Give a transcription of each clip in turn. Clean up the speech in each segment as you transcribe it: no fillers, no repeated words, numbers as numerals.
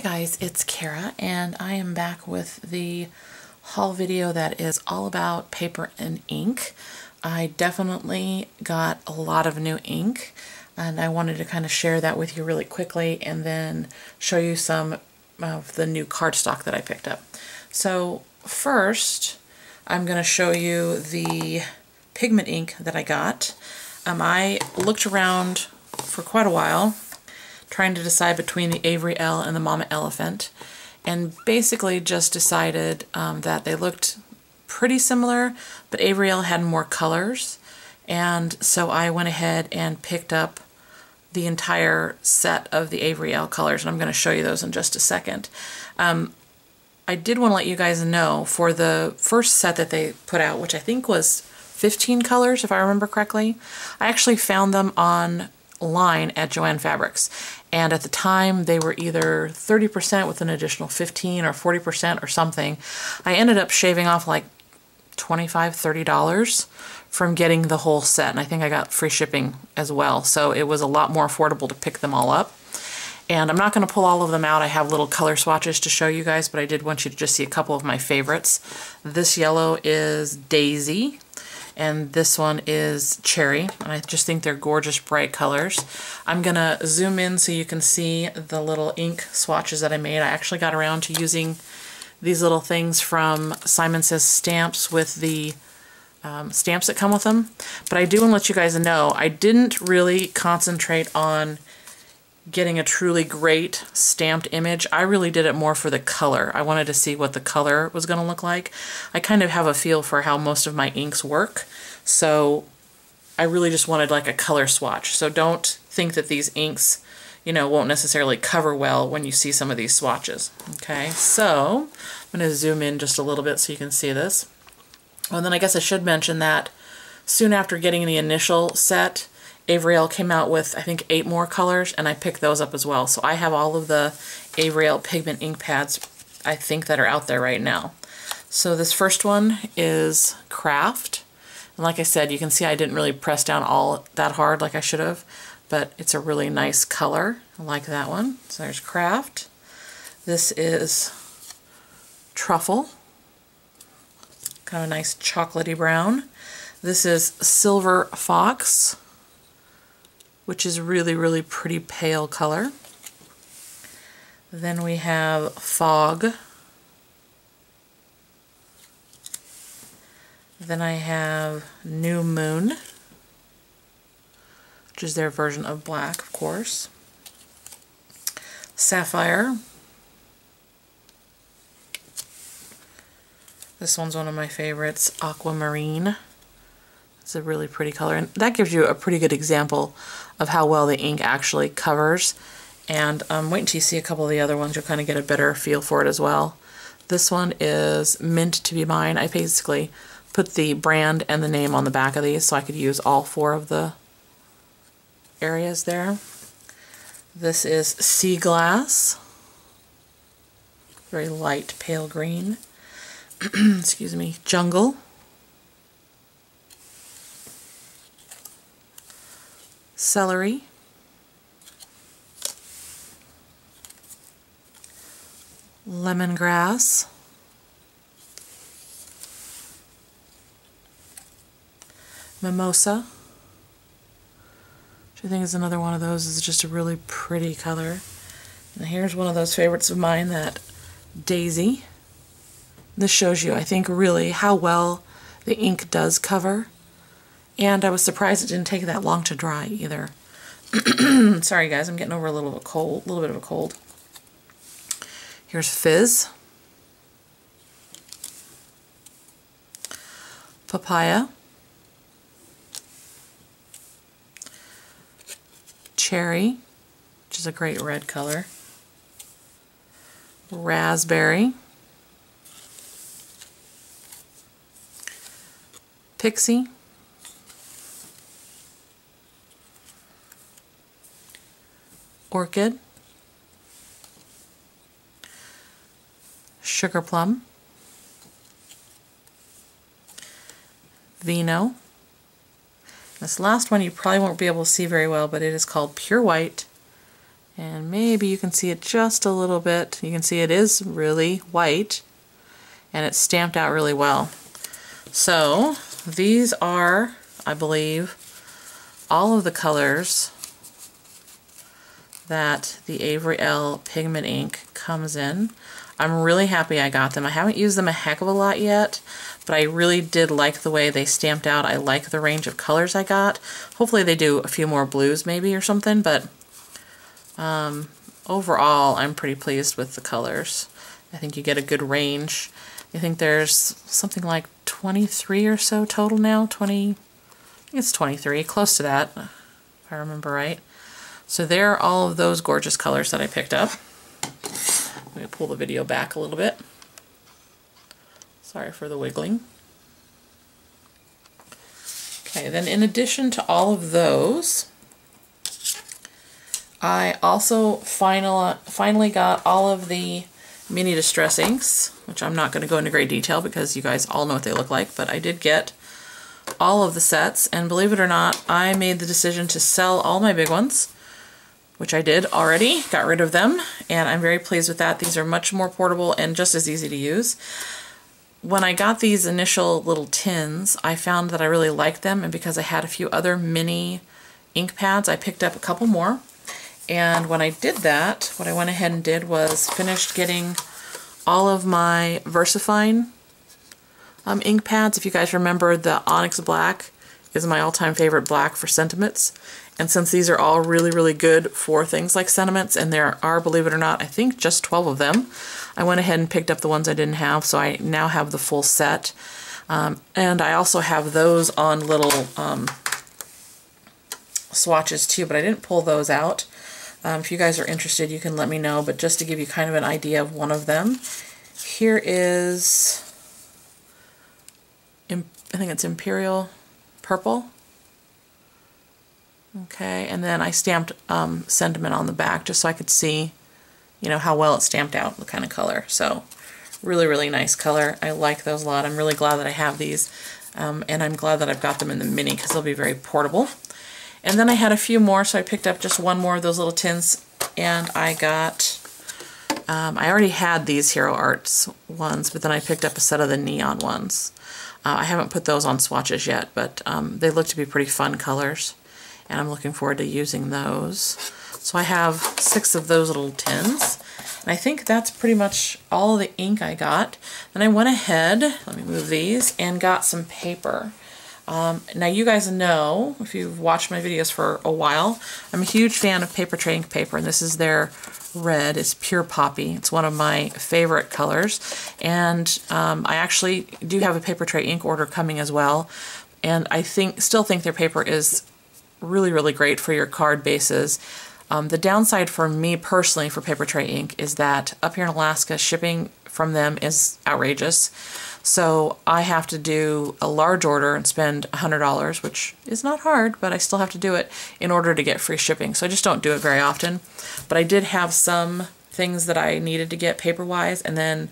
guys, it's Kara and I am back with the haul video that is all about paper and ink. I definitely got a lot of new ink and I wanted to kind of share that with you really quickly and then show you some of the new cardstock that I picked up. So first I'm going to show you the pigment ink that I got. I looked around for quite a while trying to decide between the Avery Elle and the Mama Elephant, and basically just decided that they looked pretty similar, but Avery Elle had more colors, and so I went ahead and picked up the entire set of the Avery Elle colors, and I'm going to show you those in just a second. I did want to let you guys know, for the first set that they put out, which I think was 15 colors if I remember correctly, I actually found them online at Joann Fabrics, and at the time they were either 30% with an additional 15 or 40% or something. I ended up shaving off like $25–30 from getting the whole set, and I think I got free shipping as well, so it was a lot more affordable to pick them all up. And I'm not going to pull all of them out. I have little color swatches to show you guys, but I did want you to just see a couple of my favorites. This yellow is Daisy, and this one is Cherry, and I just think they're gorgeous bright colors. I'm gonna zoom in so you can see the little ink swatches that I made. I actually got around to using these little things from Simon Says Stamps with the stamps that come with them, but I do want to let you guys know I didn't really concentrate on getting a truly great stamped image. I really did it more for the color. I wanted to see what the color was going to look like. I kind of have a feel for how most of my inks work, so I really just wanted like a color swatch. So don't think that these inks, you know, won't necessarily cover well when you see some of these swatches. Okay, so I'm going to zoom in just a little bit so you can see this. Oh, and then I guess I should mention that soon after getting the initial set, Avery Elle came out with, I think, 8 more colors, and I picked those up as well. So I have all of the Avery Elle pigment ink pads, I think, that are out there right now. So this first one is Craft. And like I said, you can see I didn't really press down all that hard like I should have, but it's a really nice color. I like that one. So there's Craft. This is Truffle. Kind of a nice chocolatey brown. This is Silver Fox, which is really, really pretty pale color. Then we have Fog. Then I have New Moon, which is their version of black, of course. Sapphire. This one's one of my favorites, Aquamarine. It's a really pretty color, and that gives you a pretty good example of how well the ink actually covers. And wait until you see a couple of the other ones, you'll kind of get a better feel for it as well. This one is Mint to Be Mine. I basically put the brand and the name on the back of these so I could use all 4 of the areas there. This is Sea Glass. Very light pale green. Excuse me. Jungle. Celery. Lemongrass. Mimosa, which I think is another one of those. Is just a really pretty color. And here's one of those favorites of mine, that Daisy. This shows you, I think, really how well the ink does cover. And I was surprised it didn't take that long to dry either. Sorry guys, I'm getting over a little bit of a cold. Here's Fizz. Papaya. Cherry, which is a great red color. Raspberry. Pixie. Orchid. Sugar Plum. Vino. This last one you probably won't be able to see very well, but it is called Pure White, and maybe you can see it just a little bit. You can see it is really white and it's stamped out really well. So these are, I believe, all of the colors that the Avery Elle pigment ink comes in. I'm really happy I got them. I haven't used them a heck of a lot yet, but I really did like the way they stamped out. I like the range of colors I got. Hopefully they do a few more blues maybe or something, but overall I'm pretty pleased with the colors. I think you get a good range. I think there's something like 23 or so total now. 20, I think it's 23, close to that, if I remember right. So there are all of those gorgeous colors that I picked up. Let me pull the video back a little bit. Sorry for the wiggling. Okay, then in addition to all of those, I also finally got all of the mini distress inks, which I'm not going to go into great detail because you guys all know what they look like, but I did get all of the sets, and believe it or not, I made the decision to sell all my big ones, which I did already, got rid of them, and I'm very pleased with that. These are much more portable and just as easy to use. When I got these initial little tins, I found that I really liked them, and because I had a few other mini ink pads, I picked up a couple more. And when I did that, what I went ahead and did was finished getting all of my VersaFine ink pads. If you guys remember, the Onyx Black is my all-time favorite black for sentiments. And since these are all really, really good for things like sentiments, and there are, believe it or not, I think just 12 of them, I went ahead and picked up the ones I didn't have, so I now have the full set. And I also have those on little swatches too, but I didn't pull those out. If you guys are interested, you can let me know, but just to give you kind of an idea of one of them, here is, I think it's Imperial Purple. Okay, and then I stamped Sentiment on the back just so I could see, you know, how well it's stamped out, the kind of color. So really, really nice color. I like those a lot. I'm really glad that I have these, and I'm glad that I've got them in the mini because they'll be very portable. And then I had a few more, so I picked up just one more of those little tins, and I got, I already had these Hero Arts ones, but then I picked up a set of the neon ones. I haven't put those on swatches yet, but they look to be pretty fun colors, and I'm looking forward to using those. So I have 6 of those little tins, and I think that's pretty much all the ink I got. Then I went ahead, let me move these, and got some paper. Now you guys know, if you've watched my videos for a while, I'm a huge fan of Paper Tray ink paper, and this is their red. It's Pure Poppy. It's one of my favorite colors, and I actually do have a Paper Tray ink order coming as well, and I still think their paper is really, really great for your card bases. The downside for me personally for Paper Tray ink is that up here in Alaska, shipping from them is outrageous. So I have to do a large order and spend $100, which is not hard, but I still have to do it in order to get free shipping. So I just don't do it very often. But I did have some things that I needed to get paper-wise, and then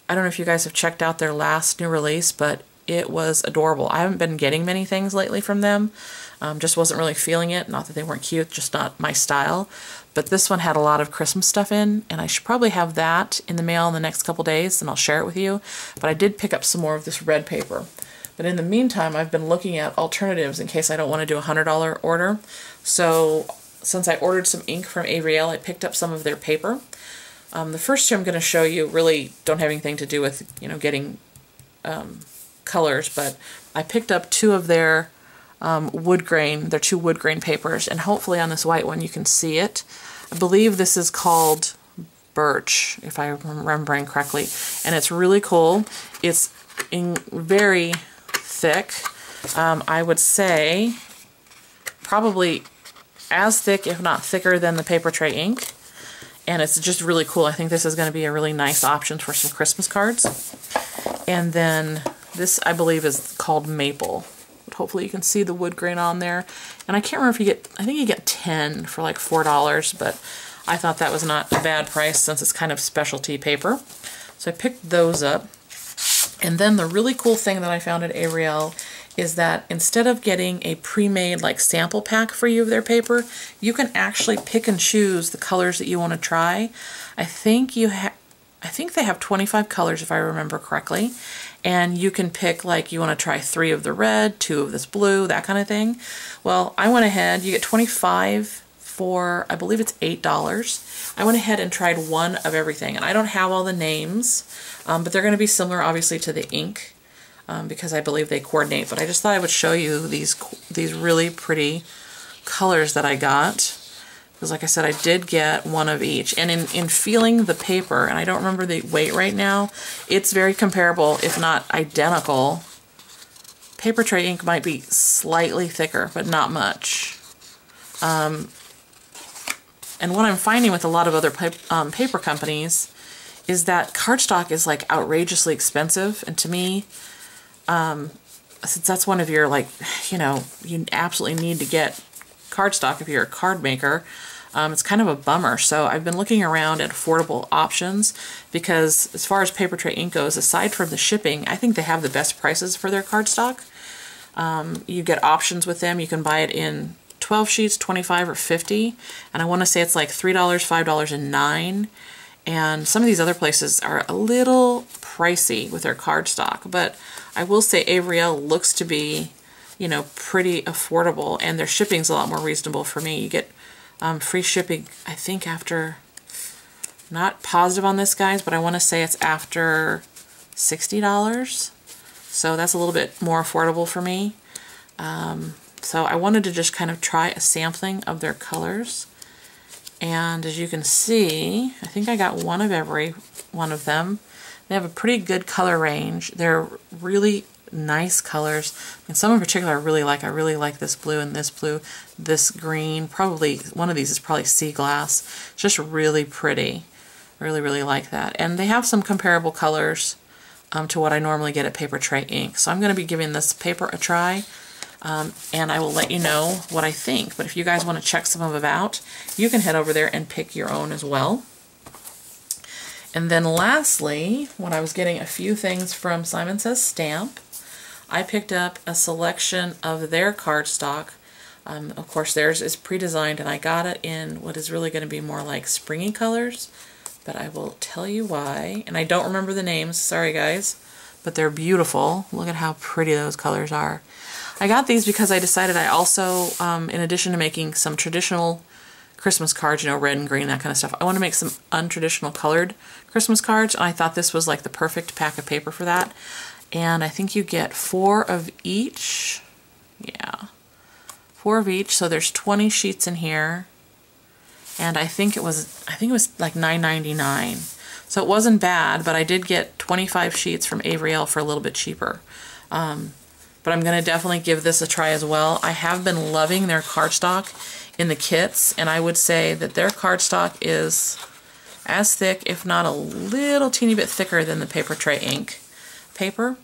I don't know if you guys have checked out their last new release, but it was adorable. I haven't been getting many things lately from them. Just wasn't really feeling it. Not that they weren't cute, just not my style. But this one had a lot of Christmas stuff in, and I should probably have that in the mail in the next couple days, and I'll share it with you. But I did pick up some more of this red paper. But in the meantime, I've been looking at alternatives in case I don't want to do a $100 order. So since I ordered some ink from Avery Elle, I picked up some of their paper. The first two I'm going to show you really don't have anything to do with, you know, getting colors, but I picked up 2 of their wood grain, they're 2 wood grain papers, and hopefully on this white one you can see it. I believe this is called Birch, if I'm remembering correctly, and it's really cool. It's very thick. I would say probably as thick, if not thicker, than the Paper Tray ink, and it's just really cool. I think this is going to be a really nice option for some Christmas cards. And then this, I believe, is called Maple. But hopefully you can see the wood grain on there. And I can't remember if you get, I think you get 10 for like $4, but I thought that was not a bad price since it's kind of specialty paper. So I picked those up. And then the really cool thing that I found at Avery Elle is that instead of getting a pre-made like sample pack for you of their paper, you can actually pick and choose the colors that you want to try. I think they have 25 colors if I remember correctly, and you can pick like you want to try 3 of the red, 2 of this blue, that kind of thing. Well, I went ahead, you get 25 for, I believe it's $8. I went ahead and tried 1 of everything, and I don't have all the names, but they're going to be similar obviously to the ink. Because I believe they coordinate, but I just thought I would show you these really pretty colors that I got, because like I said, I did get 1 of each, and in feeling the paper, and I don't remember the weight right now, it's very comparable, if not identical. Paper Tray ink might be slightly thicker, but not much. And what I'm finding with a lot of other paper companies is that cardstock is like outrageously expensive, and to me, since that's one of your, like, you know, you absolutely need to get cardstock if you're a card maker, it's kind of a bummer. So I've been looking around at affordable options, because as far as Paper Tray ink goes, aside from the shipping, I think they have the best prices for their cardstock. You get options with them. You can buy it in 12 sheets, 25 or 50, and I want to say it's like $3, $5, and $9. And some of these other places are a little pricey with their cardstock, but I will say Avriel looks to be, you know, pretty affordable, and their shipping's a lot more reasonable for me. You get free shipping, I think, after, not positive on this, guys, but I want to say it's after $60. So that's a little bit more affordable for me. So I wanted to just kind of try a sampling of their colors. And as you can see, I think I got 1 of every one of them. They have a pretty good color range. They're really nice colors. And some in particular I really like. I really like this blue and this blue, this green. Probably one of these is probably sea glass. It's just really pretty. Really, really like that. And they have some comparable colors to what I normally get at Paper Tray ink. So I'm going to be giving this paper a try. And I will let you know what I think. But if you guys want to check some of them out, you can head over there and pick your own as well. And then lastly, when I was getting a few things from Simon Says Stamp, I picked up a selection of their cardstock. Of course, theirs is pre-designed, and I got it in what is really going to be more like springy colors. But I will tell you why. And I don't remember the names, sorry guys, but they're beautiful. Look at how pretty those colors are. I got these because I decided I also, in addition to making some traditional Christmas cards, you know, red and green, that kind of stuff, I want to make some untraditional colored Christmas cards, and I thought this was like the perfect pack of paper for that. And I think you get 4 of each. Yeah, 4 of each, so there's 20 sheets in here. And I think it was like $9.99. So it wasn't bad, but I did get 25 sheets from Avriel for a little bit cheaper. But I'm going to definitely give this a try as well. I have been loving their cardstock in the kits, and I would say that their cardstock is as thick, if not a little teeny bit thicker than the Paper Tray ink paper.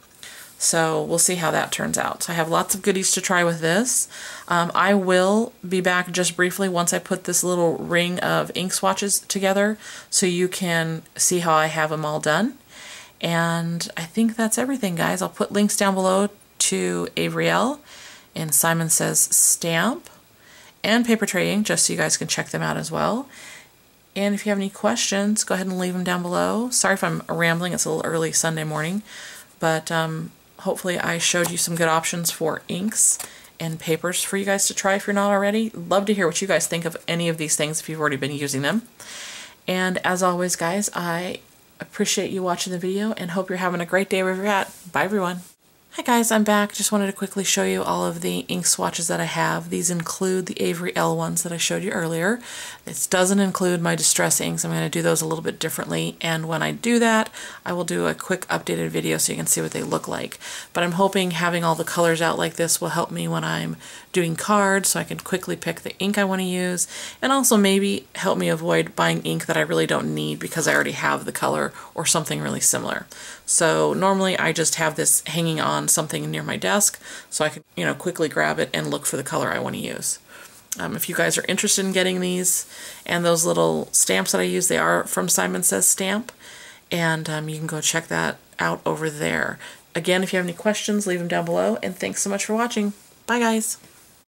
So we'll see how that turns out. So I have lots of goodies to try with this. I will be back just briefly once I put this little ring of ink swatches together so you can see how I have them all done. And I think that's everything, guys. I'll put links down below to Avriel and Simon Says Stamp and Paper Tray ink, just so you guys can check them out as well. And if you have any questions, go ahead and leave them down below. Sorry if I'm rambling, it's a little early Sunday morning, but hopefully I showed you some good options for inks and papers for you guys to try if you're not already. Love to hear what you guys think of any of these things if you've already been using them. And as always, guys, I appreciate you watching the video and hope you're having a great day wherever you're at. Bye, everyone. Hi guys, I'm back. Just wanted to quickly show you all of the ink swatches that I have. These include the Avriel ones that I showed you earlier. This doesn't include my Distress inks. I'm going to do those a little bit differently, and when I do that, I will do a quick updated video so you can see what they look like. But I'm hoping having all the colors out like this will help me when I'm doing cards so I can quickly pick the ink I want to use, and also maybe help me avoid buying ink that I really don't need because I already have the color or something really similar. So normally I just have this hanging on something near my desk so I can, you know, quickly grab it and look for the color I want to use. If you guys are interested in getting these and those little stamps that I use, they are from Simon Says Stamp, and you can go check that out over there. Again, if you have any questions, leave them down below, and thanks so much for watching. Bye, guys.